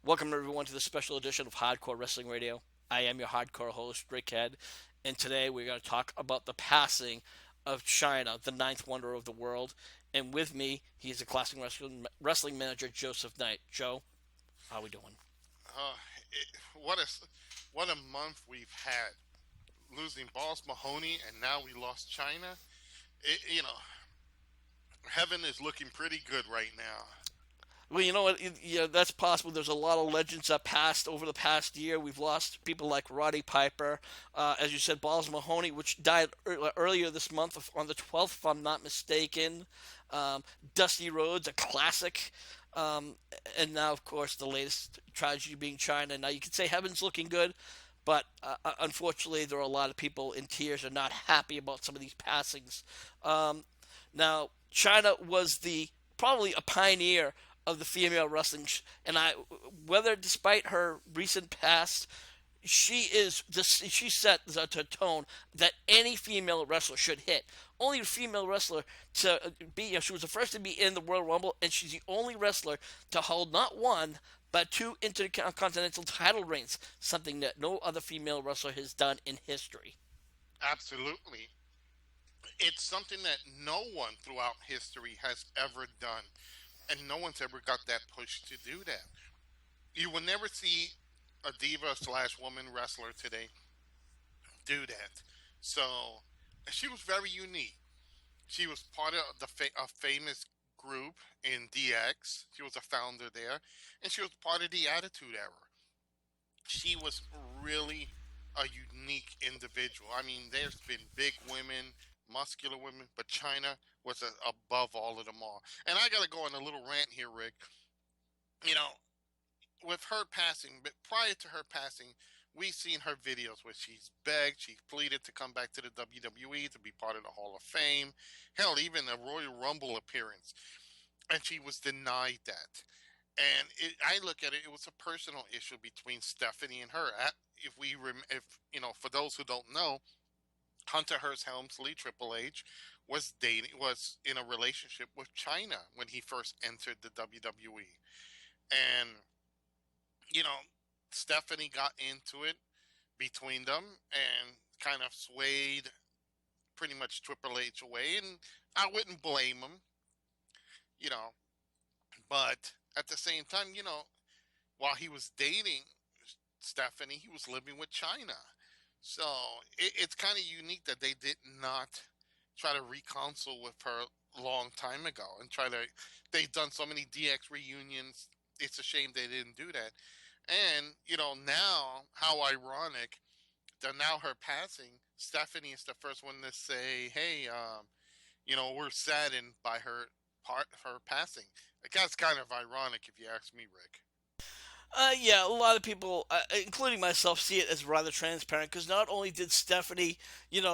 Welcome everyone to this special edition of Hardcore Wrestling Radio. I am your hardcore host, Rick Head, and today we're going to talk about the passing of Chyna, the ninth wonder of the world. And with me, he's a classic wrestling manager, Joseph Knight. Joe, how are we doing? Uh, what a month we've had. Losing Balls Mahoney, and now we lost China. Heaven is looking pretty good right now. Well, you know what? Yeah, that's possible. There's a lot of legends that passed over the past year. We've lost people like Roddy Piper, as you said, Balls Mahoney, which died earlier this month on the 12th, if I'm not mistaken. Dusty Rhodes, a classic. Um, and now, of course, the latest tragedy being China. Now, you could say heaven's looking good, but unfortunately, there are a lot of people in tears and not happy about some of these passings. Now, China was the probably a pioneer of the female wrestling, and whether despite her recent past, she set the tone that any female wrestler should hit. Only a female wrestler to be. She was the first to be in the Royal Rumble, and she's the only wrestler to hold not one but two intercontinental title reigns, something that no other female wrestler has done in history. Absolutely. It's something that no one throughout history has ever done. And no one's ever got that push to do that. You will never see a diva slash woman wrestler today do that. So she was very unique. She was part of a famous group in DX. She was a founder there, and she was part of the Attitude Era. She was really a unique individual. I mean, there's been big women, muscular women, but China was above all of them all. And I got to go on a little rant here, Rick. You know, with her passing, but prior to her passing, we've seen her videos where she's begged, she's pleaded to come back to the WWE to be part of the Hall of Fame. Hell, even a Royal Rumble appearance, and she was denied that. And I look at it; it was a personal issue between Stephanie and her. If for those who don't know, Hunter Hearst Helmsley, Triple H, was in a relationship with Chyna when he first entered the WWE, and you know, Stephanie got into it between them and kind of swayed pretty much Triple H away, and I wouldn't blame him, you know, but at the same time, while he was dating Stephanie, he was living with China. So it's kind of unique that they did not try to reconcile with her a long time ago and try to. They've done so many DX reunions. It's a shame they didn't do that. And now how ironic that now her passing, Stephanie is the first one to say, "Hey, we're saddened by her passing." Like, that's kind of ironic, if you ask me, Rick. Yeah, a lot of people, including myself, see it as rather transparent because not only did Stephanie,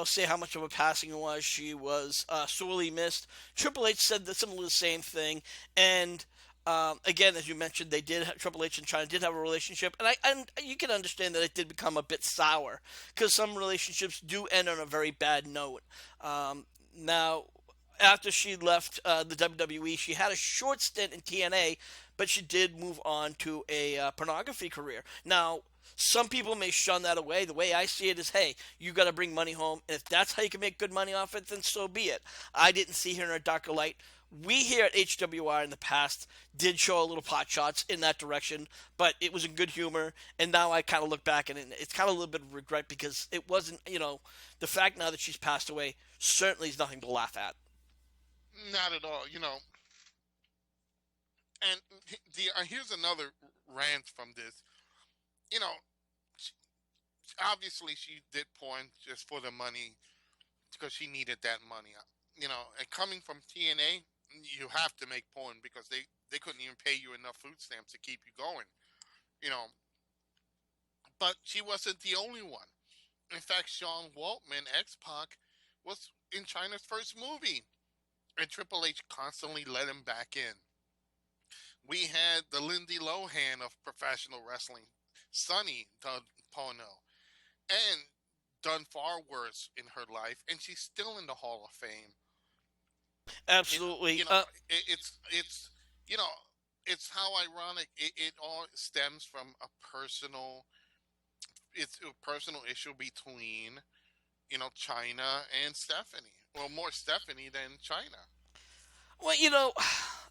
say how much of a passing it was, she was sorely missed. Triple H said similar the same thing, and again, as you mentioned, Triple H and China did have a relationship, and you can understand that it did become a bit sour because some relationships do end on a very bad note. Now, after she left the WWE, she had a short stint in TNA, but she did move on to a pornography career. Now, some people may shun that away. The way I see it is, hey, you got to bring money home, and if that's how you can make good money off it, then so be it. I didn't see her in a darker light. We here at HWR in the past did show a little pot shots in that direction, but it was in good humor. And now I kind of look back and it's kind of a little bit of regret because it wasn't, the fact now that she's passed away certainly is nothing to laugh at. Not at all. And here's another rant from this. You know, obviously she did porn just for the money because she needed that money. And coming from TNA, you have to make porn because they couldn't even pay you enough food stamps to keep you going. You know, but she wasn't the only one. In fact, Sean Waltman, X Pac, was in China's first movie, and Triple H constantly let him back in. We had the Lindy Lohan of professional wrestling, Sunny done Pono, and done far worse in her life, and she's still in the Hall of Fame. You know, Absolutely. you know, it's you know, it's how ironic it all stems from it's a personal issue between China and Stephanie. Well, more Stephanie than China. Well,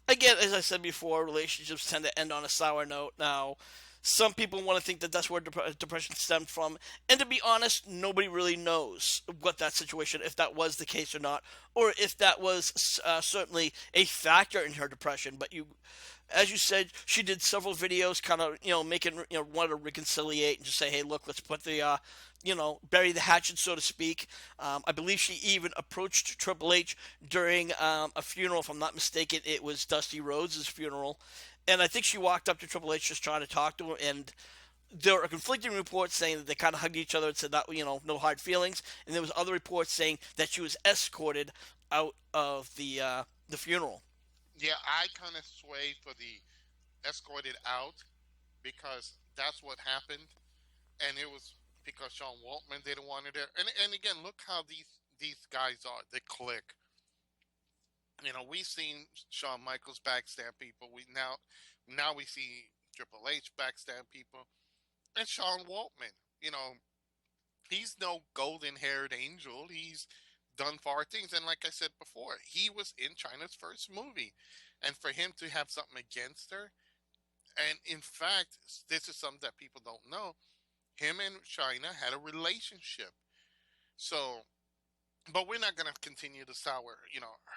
again, as I said before, relationships tend to end on a sour note. Now, some people want to think that that's where depression stemmed from, and to be honest, nobody really knows what that situation, if that was the case or not, or if that was certainly a factor in her depression. But as you said, she did several videos, kind of making want to reconciliate and just say, hey, look, let's put the bury the hatchet, so to speak. I believe she even approached Triple H during a funeral, if I'm not mistaken. It was Dusty Rhodes' funeral, and I think she walked up to Triple H just trying to talk to him, and there are conflicting reports saying that they kind of hugged each other and said that no hard feelings, and there was other reports saying that she was escorted out of the funeral. Yeah, I kind of sway for the escorted out because that's what happened, and it was because Sean Waltman didn't want her there. And again, look how these guys are. They click. We've seen Shawn Michaels backstab people. Now we see Triple H backstab people, and Sean Waltman. You know, he's no golden haired angel. He's done far things, and like I said before, he was in China's first movie, and for him to have something against her, and in fact, this is something that people don't know. Him and Chyna had a relationship. So, but we're not going to continue to sour,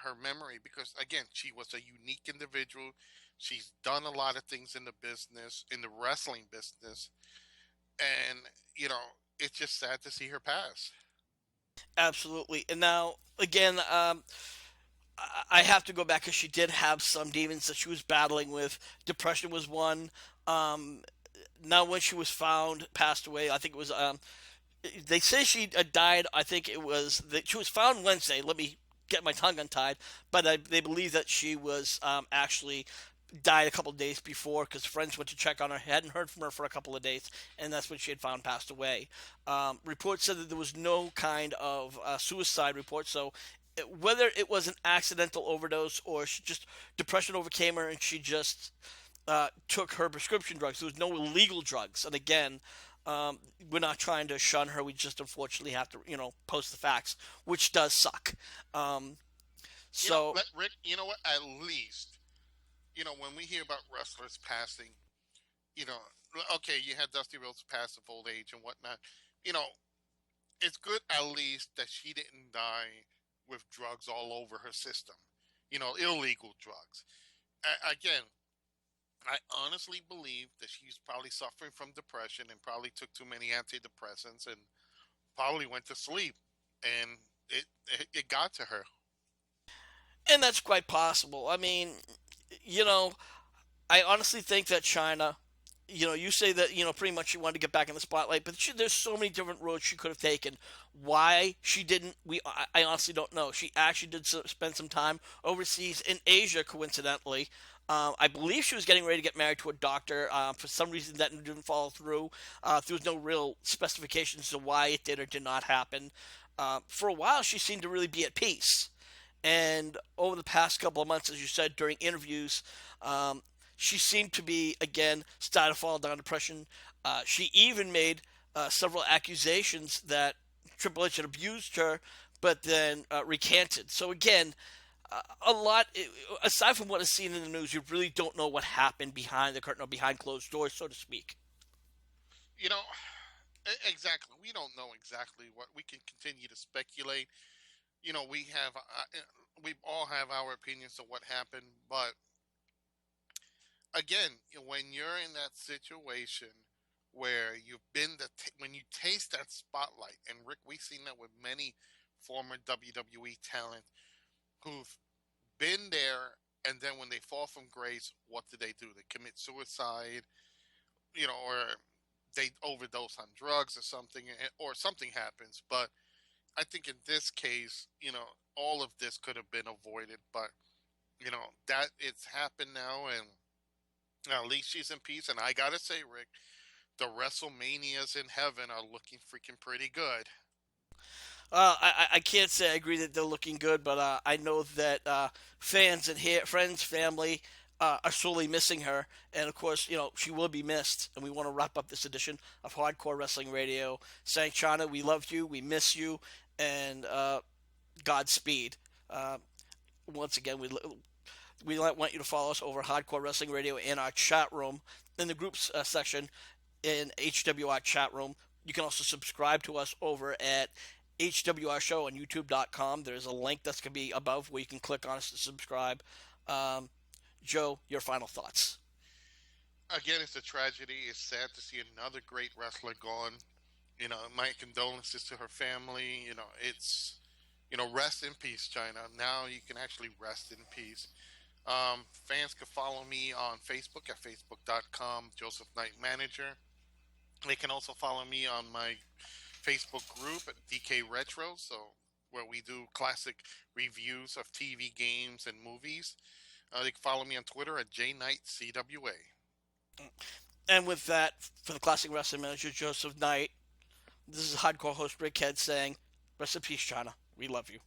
her memory because again, she was a unique individual. She's done a lot of things in the business, in the wrestling business, and it's just sad to see her pass. Absolutely. And now, again, I have to go back because she did have some demons that she was battling with. Depression was one. Um, Now, when she was found, passed away, I think it was. They say she died. I think it was that she was found Wednesday. Let me get my tongue untied. But they believe that she was actually died a couple of days before because friends went to check on her, hadn't heard from her for a couple of days, and that's when she had found passed away. Reports said that there was no kind of suicide report, so whether it was an accidental overdose or she just depression overcame her and she just took her prescription drugs. There was no illegal drugs, and again, we're not trying to shun her. We just unfortunately have to, post the facts, which does suck. Um, so Rick, you know what? At least, when we hear about wrestlers passing, you know, okay, you had Dusty Rhodes pass of old age and whatnot. You know, it's good at least that she didn't die with drugs all over her system. Illegal drugs. Again, I honestly believe that she's probably suffering from depression and probably took too many antidepressants and probably went to sleep, and it got to her. and that's quite possible. I mean, you know, I honestly think that China, you say that pretty much she wanted to get back in the spotlight, but there's so many different roads she could have taken. Why she didn't, I honestly don't know. She actually did spend some time overseas in Asia, coincidentally. I believe she was getting ready to get married to a doctor. For some reason, that didn't follow through. There was no real specifications to why it did or did not happen. For a while, she seemed to really be at peace. And over the past couple of months, as you said during interviews, um, she seemed to be again starting to fall down depression. She even made several accusations that Triple H had abused her, but then recanted. So again, a lot aside from what is seen in the news, you really don't know what happened behind the curtain or behind closed doors, so to speak. You know, exactly. We don't know exactly what we can continue to speculate. We all have our opinions of what happened, but again, when you're in that situation where when you taste that spotlight, and Rick, we've seen that with many former WWE talent who've been there, and then when they fall from grace, what do? They commit suicide, or they overdose on drugs or something, or something happens. But I think in this case, all of this could have been avoided, but that it's happened now, and at least she's in peace. And I gotta say, Rick, the WrestleManias in heaven are looking freaking pretty good. I can't say I agree that they're looking good, but I know that fans and friends, family, are sorely missing her. And of course, she will be missed. And we want to wrap up this edition of Hardcore Wrestling Radio saying, Chyna, we love you, we miss you, and Godspeed. Once again, we want you to follow us over Hardcore Wrestling Radio in our chat room, in the groups section in HWR chat room. You can also subscribe to us over at HWR Show on YouTube.com. There's a link that's going to be above where you can click on us to subscribe. Joe, your final thoughts. Again, it's a tragedy. It's sad to see another great wrestler gone. My condolences to her family. Rest in peace, Chyna. Now you can actually rest in peace. Fans can follow me on Facebook at facebook.com, Joseph Knight Manager. They can also follow me on my Facebook group at DK Retro, where we do classic reviews of TV games and movies. They can follow me on Twitter at JKnightCWA. And with that, for the Classic Wrestling Manager, Joseph Knight, this is Hardcore host Rick Head saying, rest in peace, Chyna. We love you.